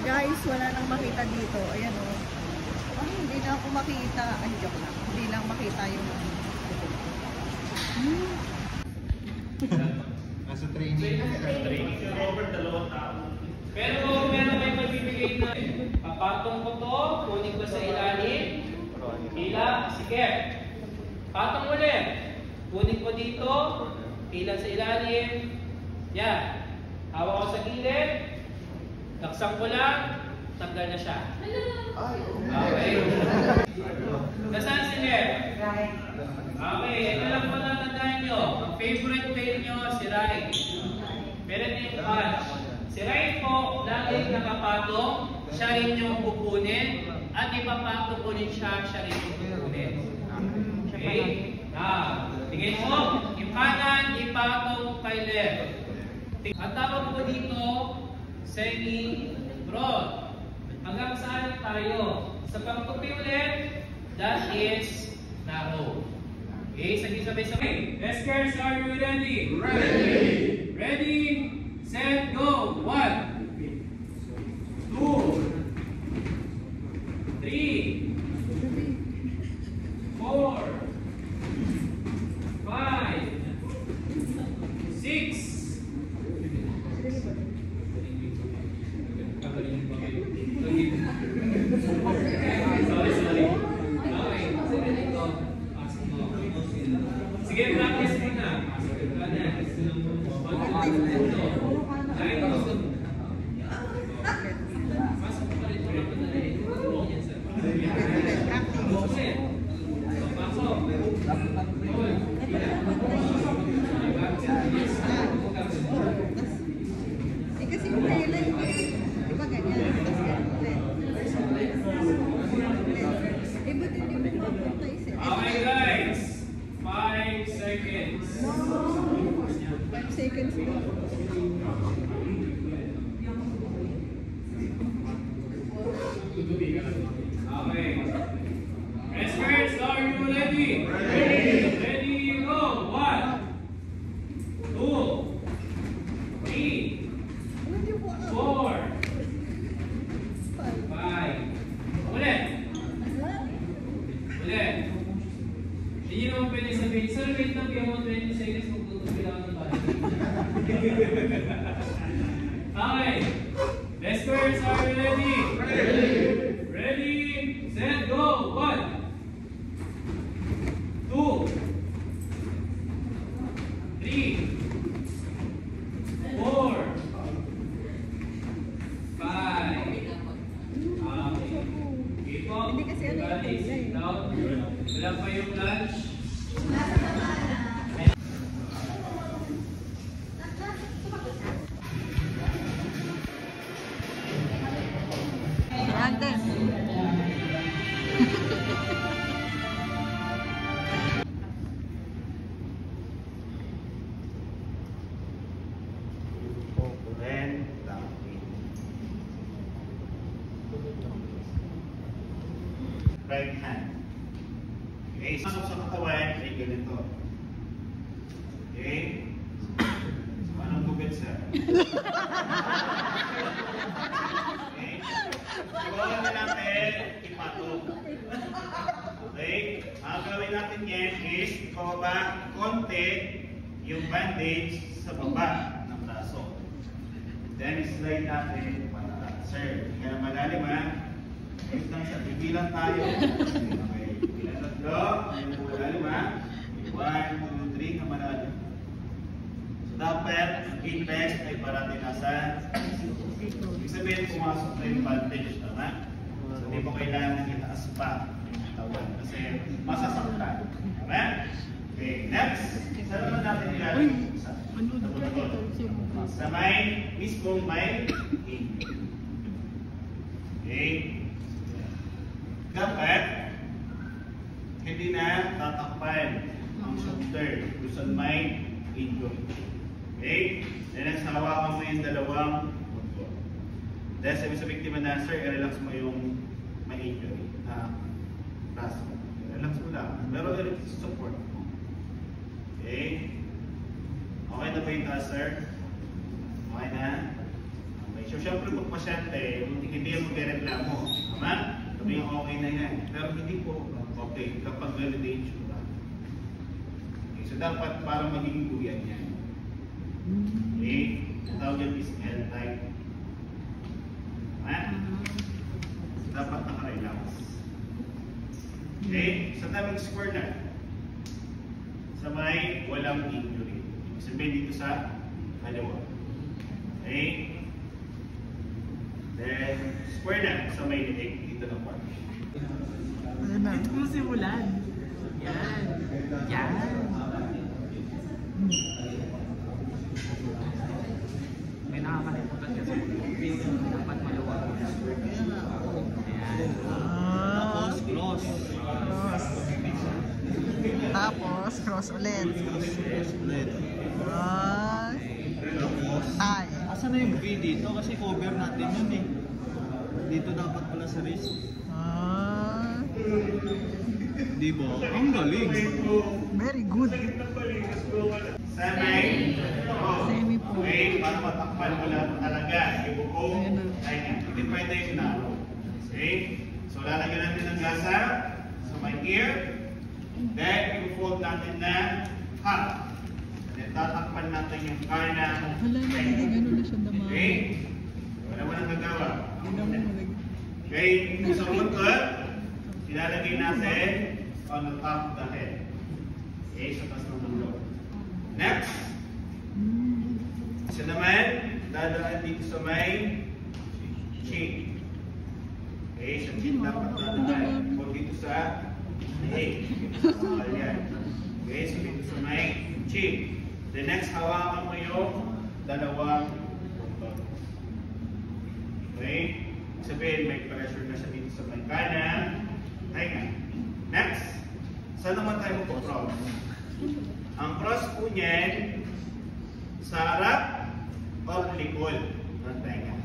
Guys, wala nang makita dito. Ayan o. Ay, hindi na ako makita. Ay, joke lang. Hindi lang makita yung Nasa training. Over 2 tao. Pero meron may magbibigay na. Papatong ko to, kunin ko sa ilalim. Hila, sige. Patong ulit. Kunin ko dito. Hila sa ilalim. Yan. Hawak ko sa gilid. Laksan ko lang. Tanggal na siya. Okay. Nasaan si Lev? Okay, ito lang po natandaan nyo. Ang favorite pair nyo, si Rai. Pero ito yung punch. Si Rai po, lagi nakapatong. Siya rin yung kukunin. At ipapatong ko rin siya, siya rin yung kukunin. Okay? Now, tingin mo, yung kanan, ipatong kay Lev. Ang tawag ko dito, semi-broad. Hanggang saan tayo? Sa pagtupi ulit, that is narrow. Okay, sabay-sabay. Eskers, are you ready? Ready! Ready, set, go! 1, 2, 3, 4, 5, 6, sige, practice muna. kasi yung highlight diba ganyan? Okay guys, 5 seconds. 5 seconds lang. Okay. Eskers, are you ready? Ready, go! 1, 2, 3, 4, 5. Ulit. Ulit. Hindi nyo naman pwede sabihin, sir, wait lang, kaya mo 20 seconds magtutupi lang ng body. Okay. Eskers, are you ready? Ready, set, go! 1, 2, 3, 4, 5. Hindi kasi ano yung Sit down. Wala pa yung lunch. Antes. Right hand. Okay, pasok sa katawan ay ganito. Okay? So, anong gupit, sir? Okay? Iwanan na natin, ipatong. Okay? Ang gawin natin yan is, ipababa konti yung bandage sa baba ng braso. Then, slide natin para, sir, hindi ka na malalim ha. Wait lang siya, bibilang tayo. Okay, bilang tatlo. Ayun po malalim ha. 1, 2, 3 na malalim. So dapat, ang apex ay parating nasa ibig sabihin, pumasok na yung bandage. Tama? So hindi po kailangan itaas pa yung tawan kasi masasaktan. Tama? Okay, next. Saan naman natin ilalagay yung isa? Sa may mismong may apex. Okay? Dapat, hindi na tatakpan ang shoulder. Gusto may injury. Okay? Then next, hawakan mo yung dalawang bunto. Then sabi sa biktima na, sir, i-relax mo yung may injury. Braso. Relax mo lang. Pero support. Okay? Okay na ba yung taas, sir? Okay na? Okay. So, syempre pag pasyente, hindi mo magreklamo. Tama? Sabi yung okay na yan. Pero hindi po okay kapag validation ba? Okay. So, dapat parang magiging kuyan yan. Okay? Ang tawag yan is L-type. Tama? So, dapat nakarelax. Okay? Sa tamang square na. Sa may walang injury. Ibig sabihin dito sa kaliwa. Okay? Then, square na sa may leg dito ng part. Dito mo simulan. Yan. Yan. May nakakalimutan kasi dapat maluwag. Ayan. Tapos cross. Cross. Tapos, cross ulit. Ay. Asan na yung V dito? Kasi cover natin yun eh. Dito dapat pala sa wrist. Di ba? Ang galing. Very good. Semi-pro. Okay, para matakpan mo lang talaga yung buko. Ay, hindi pwede yung naro. Okay? So, lalagyan natin ng gasa sa may ear. Then, i-fold natin na half. Then, tatakpan natin yung kanang okay? Wala mo nang gagawa. Okay? So, buntot, ilalagay natin on the top of the head. Okay? Sa taas ng mundo. Next. Isa naman, dadaan dito sa may chin. Okay? Sa chin dapat dadaan. O dito sa leg. Okay? So dito sa may chin. The next, hawakan mo yung dalawang buntot. Okay? Sabihin, may pressure na siya dito sa may kanan. Tayo. Next. Saan naman tayo po-cross? Ang cross po niyan, sa harap o likod ng tenga.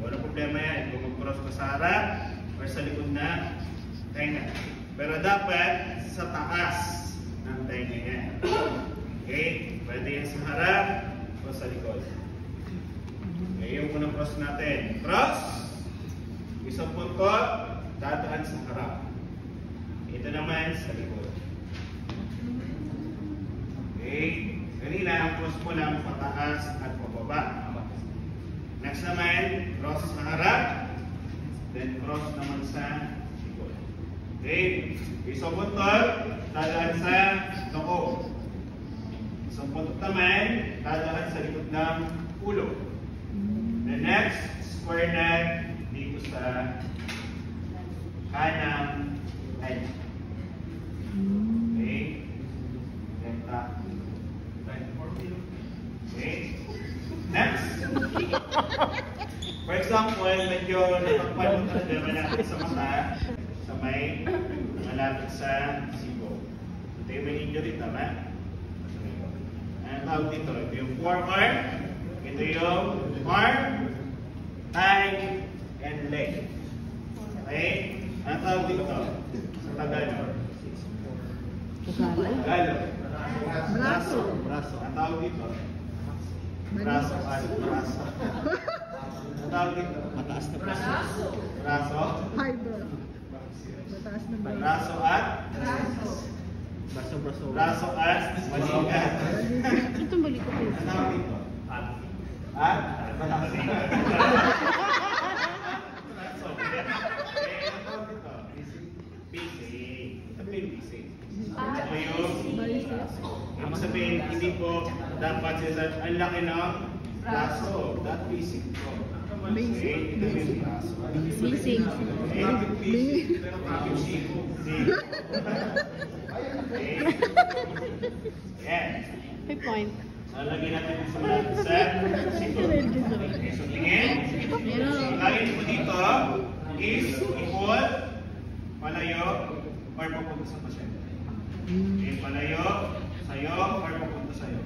Wala problema yan kung mag-cross ka sa harap o sa likod na tenga. Pero dapat sa taas ng tenga yan. Okay? Pwede yan sa harap o sa likod. Okay, yung unang cross natin. Cross. Isang punto, dadaan sa harap. Ito naman sa likod. Okay? Kanina, ang cross mo lang pataas at pababa. Next naman, cross sa harap. Then cross naman sa likod. Okay? Isang puntot, dadaan sa noko. Isang puntot naman, dadaan sa likod ng ulo. The next, square neck dito sa kanang head. Okay? Then back. Okay? Next. For example, medyo natakpan mo talaga natin sa mata sa may malapit sa sibo. Ito yung may injury, tama? Ang tawag dito, ito yung forearm, ito yung arm, thigh, and leg. Okay? Ang tawag dito sa Tagalog. Tagalog. Braso. Braso. Ang tawag dito. Braso at braso. Ang tawag dito. Mataas na braso. Braso. Fiber. Mataas na ba? Braso at Braso, braso. braso at balikat. Ito balik ko. Ang tawag dito. At balikat. Braso. Okay, ang tawag dito. Basic. Sabihin basic. Ito yung braso. Ibig sabihin, hindi po dapat sila ang laki ng braso. That basic po. Okay, ito yung braso. Basic. Okay, bakit basic? Pero bakit basic? Okay. Yan. May point. Lalagyan natin sa malapit sa sikot. Okay, so tingin. Ang lagyan mo dito is i-pull, palayo, or papunta sa pasyente. Okay, palayo, sayo, or papunta papunta sa'yo.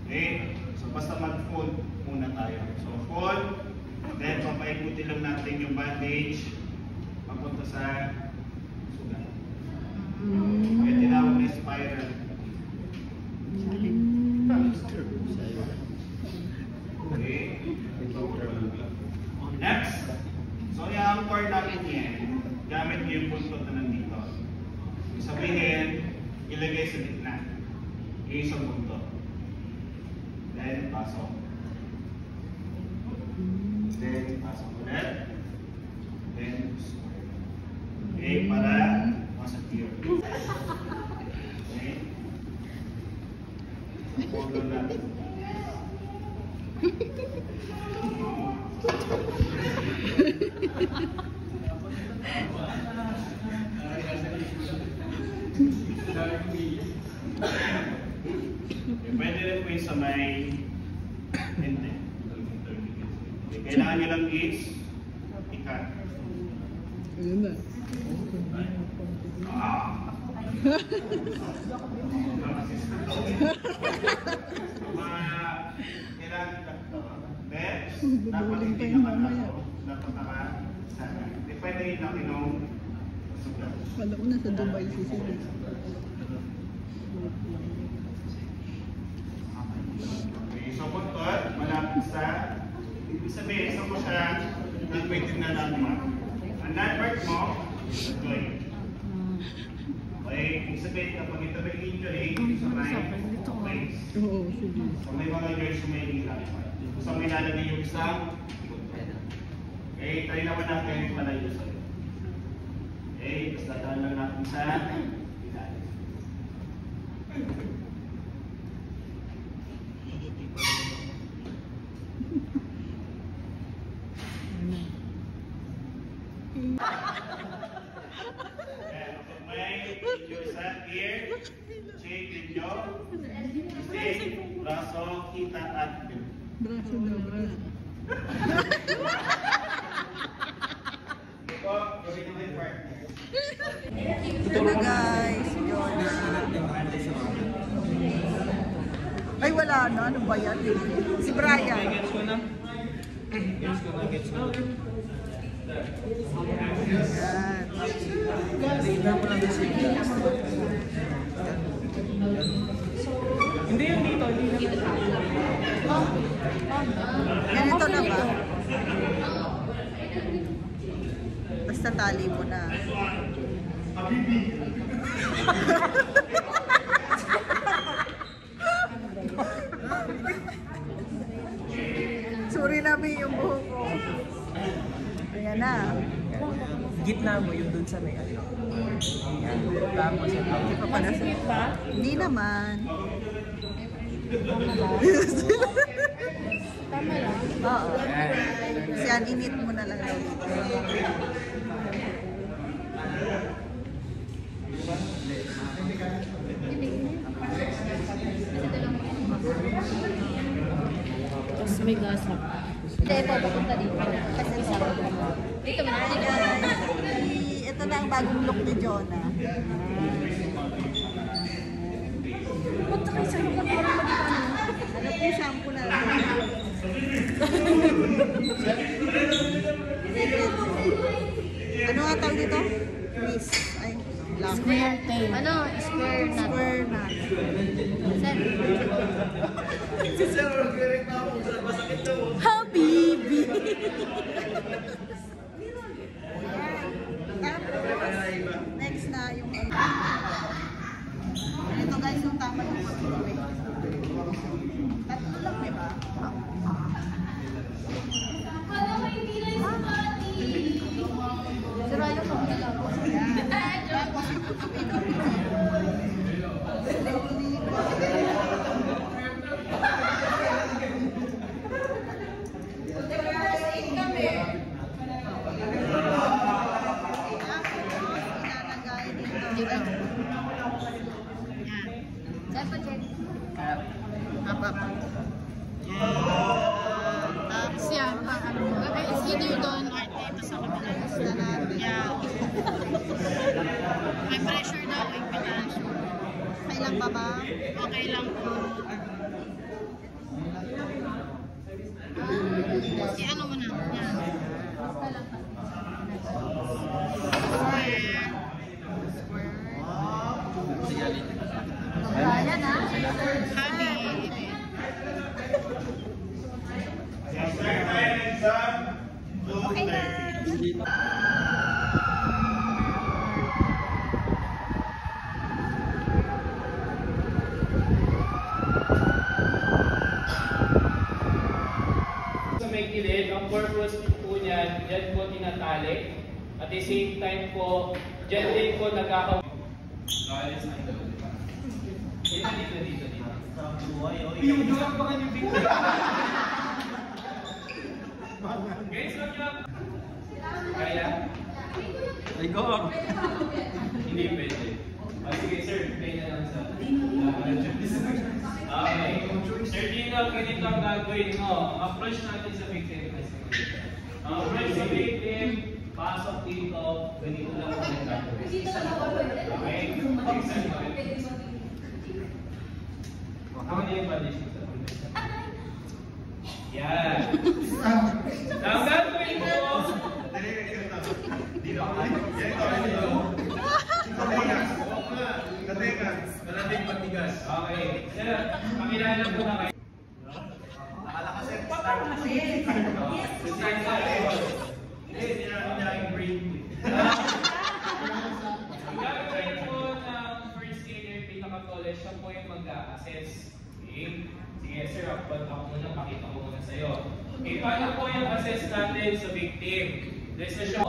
Okay? So basta mag-fold muna tayo. So fold, then papaikutin lang natin yung bandage papunta sa sugat. Kaya tinawag na spiral. Okay? Next. So yung cord natin yan, gamit yung buntot na nandito. Sabihin, ilagay sa gitna. Yung isang buntot. Then, pasok. Then, pasok ulit. Then, square. Okay, para masakir. Okay? Follow natin. Pwede rin po yung sa may hindi. Kailangan nyo lang is ikat. Ayun na. Kailangan ikat to. Then, dapat hindi naman ako. Dapat naman sana. Depende yung laki nung sugat. Wala ko na sa Dubai sisilip. Okay, so buntot, malapit sa, ibig sabihin, isa mo siya nag-waiting na landmark. Ang landmark mo, joint. Okay, ibig sabihin, kapag ito may injury, sa may place. Oo, sige. So may mga joints na may landmark. So may lalagay yung isang buntot. Okay, tayo naman natin malayo sa'yo. Okay, tapos dadaan lang natin sa ilalim. May inyo sa ear, cheek ninyo, isip, braso, kita at dito. Braso daw, braso. Ito, gawin mo yung partner. Ito na guys, yun. Ay wala na, ano ba yan? Si Brian. Gets ko na. Gets ko na. Yan. Tignan mo lang kasi. Hindi yung dito. Ganito na ba? Basta tali mo na. Sorry namin yung buhok ko. Ayan na. Gitna mo yung dun sa may ano. Yan. Tapos ito. Hindi pa pala sa... Hindi naman. Tama lang. Oo. Kasi yan, init mo na lang daw dito. Tapos may gasap. Hindi, ito, papunta dito. Kasi isa. Dito mo na. Ito na ang bagong look ni Jonah. Punta kayo sa lupa para magkano. Ano po shampoo na lang? Ano nga tawag dito? Miss. Ay, lang. Square tail. Ano? Square nut. Square nut. Habibi! Tapos, next na yung ito guys, yung tama yung pag-uwi. Tatlo lang, di ba? Sira yung pagpunta lang. Tapos, Dito. Saan pa check? Tapos yan, it's either doon or dito sa kabila. Yeah. May pressure daw, may pressure. lang pa ba? Okay lang po. Ano mo na? Yan. Ayan ah. Happy. Start tayo ng exam. 2:30. Sa may gilid, ang purpose po niyan, dyan po tinatali. At the same time po, dyan din po nagkakaw... Dito. Yung joke pa kanyang bigla. Guys, wag niyo. Kaya? Igor! Hindi pwede. Sige sir, play na lang sa... Okay. Sir Gino, ganito ang gagawin mo. Ang approach natin sa victim testimony. Ang approach sa victim, pasok dito, ganito lang ang gagawin. Okay? Ako na yung bandage ko sa yan. Ang gagawin mo, Kalating matigas. Okay. Sir, pakilala po na kayo. Nakala kasi start na siya. Start na. Hindi na ako niya yung brain. Ang gagawin po ng first aider, pinaka-college, siya po yung mag-assess. Okay? Sige sir, ako muna, pakita ko muna sa'yo. Okay, paano po yung assess natin sa victim? Let's na siya.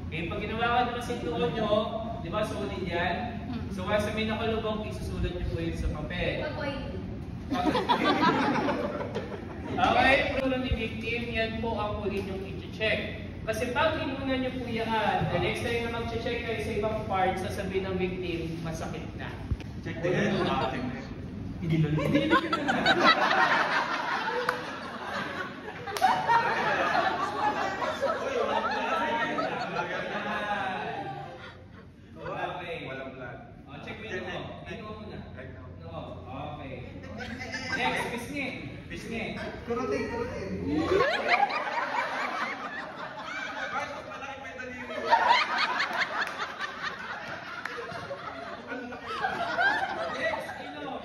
Okay, pag ginawa ka naman sa tuon nyo, di ba sulit yan? So, sa may nakalubong, isusulat niyo po yun sa papel. Okay, pero ni victim, yan po ang huli niyong i-check. Kasi pag inunan niyo po yan, the next time na mag-check kayo sa ibang part, sasabihin ng victim, masakit na. Check the head. Hindi lang. Next, pisngi. Kurutin. Next, ilong.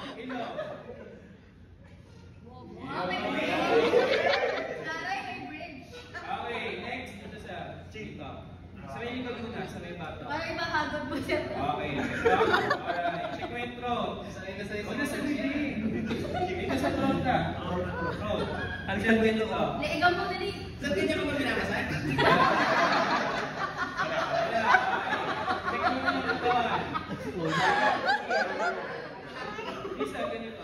Okay, next, ito sa dito. Sa may likod muna, sa may bato. Parang mahagod po siya. Okay, alright. Check mo yung throat. Una sa bibig. Dito sa throat ka. Throat. Ansel mo ito ka. Naigaw mo na rin. Saan kanya mo pinakasan? Check mo muna yung throat. Isa, ganito.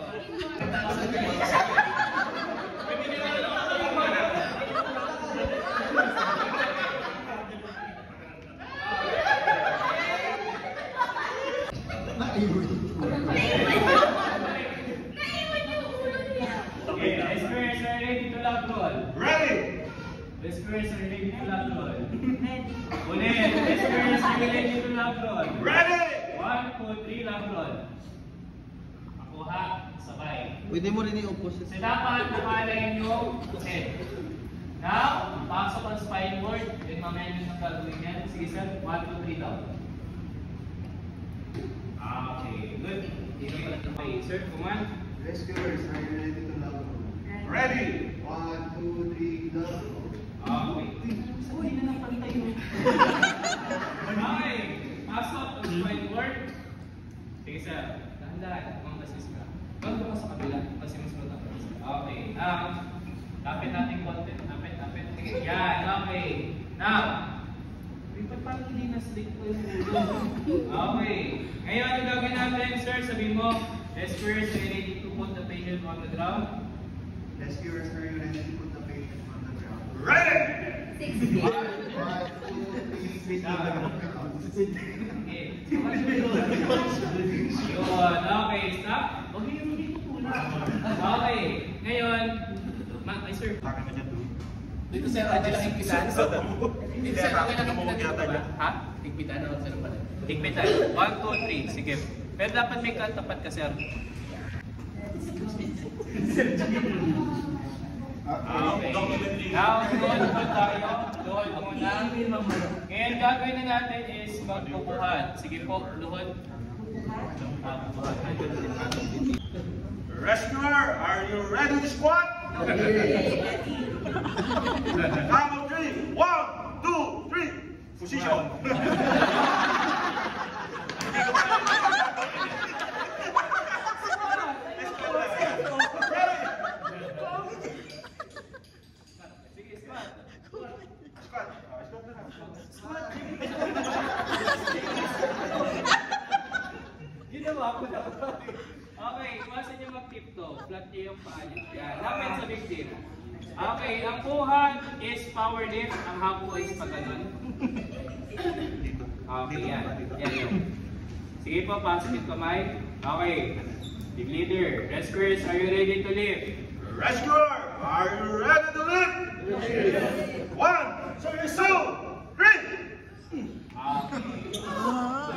Okay, experts are ready to lap roll. Ready! Experts are ready to lap roll. Ulit, experts are ready to lap roll. Ready! 1, 2, 3, lap roll. Makuha, sabay. Pwede mo rin i-opposite. So dapat nakalay yung head. Now, pasok ang spine board. Then mamaya nyo siyang gagawin yan. Sige sir, 1, 2, 3 daw. Okay, good. Okay, sir, kuman. Rescuers, are you ready to log on? Ready! 1, 2, 3, log on. Okay. Uy, na lang pala tayo. Okay, pasok ang spine board. Sige sir, dahan-dahan. Mga basis ka. Bago ka sa kabila, kasi mas matakas. Okay, lapit natin content. Lapit. Sige, yan, okay. Now, ba't parang hindi na-slick ko yung ulo? Okay. Ngayon, ang gagawin natin, sir, sabihin mo, rescuers, are you ready to put the patient on the ground? Rescuers, are you ready to put the patient on the ground? Ready! 60. 1, 2, 3, Okay. Yun. Okay, stop. Huwag yung hindi ko pula. Okay. Ngayon, ay sir. Dito sir, ano lang higpitan? Dito sir, ano lang higpitan? Ha? Higpitan ako sir pala. Higpitan. 1, 2, 3. Sige. Pero dapat may katapat ka, sir. Okay. Now, doon po tayo. Doon muna. Ngayon, gagawin na natin is magbubuhat. Sige po, luhod. Rescuer, are you ready to squat? Count of 3. 1, 2, 3. Position. Sige, squat. Squat. Squat. Ginawa ko na. Okay, iwasan niyo mag-tipto. Flat niyo yung paa niyo. Yan, lapit sa victim. Okay, ang puhan is power lift. Ang hapo is pagano'n. Okay, yan. Yan yun. Sige po, pasok yung kamay. Okay. Big leader. Rescuers, are you ready to lift? Rescuer, are you ready to lift? 1, 2, 3.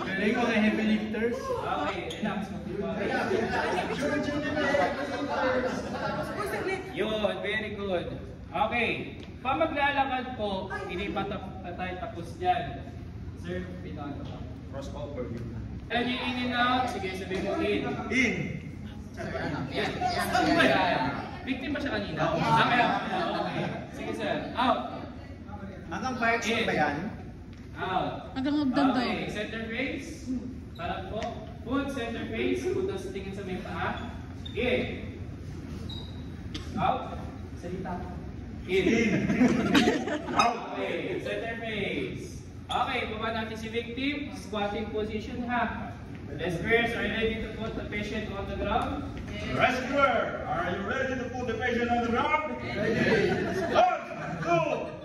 Galing ko ng heavy lifters. Okay, relax. Yun, very good. Okay, pag maglalakad po, hindi pa tayo tapos dyan. Sir, pinaka pa. Crossover. And yung in and out, sige, sabihin mo in. In. Yan. Yan. Victim ba siya kanina? Okay. Sige, sir. Out. Hanggang bike ba yan? Out. Hanggang hagdan to. Okay, center face. Harap po. Foot, center face. Punta sa tingin sa may paa. In. Out. Salita. In. Out. Okay, center face. Okay, baba natin si victim. Squatting position ha. Rescuers, are you ready to put the patient on the ground? Rescuer, are you ready to put the patient on the ground? 1, 2,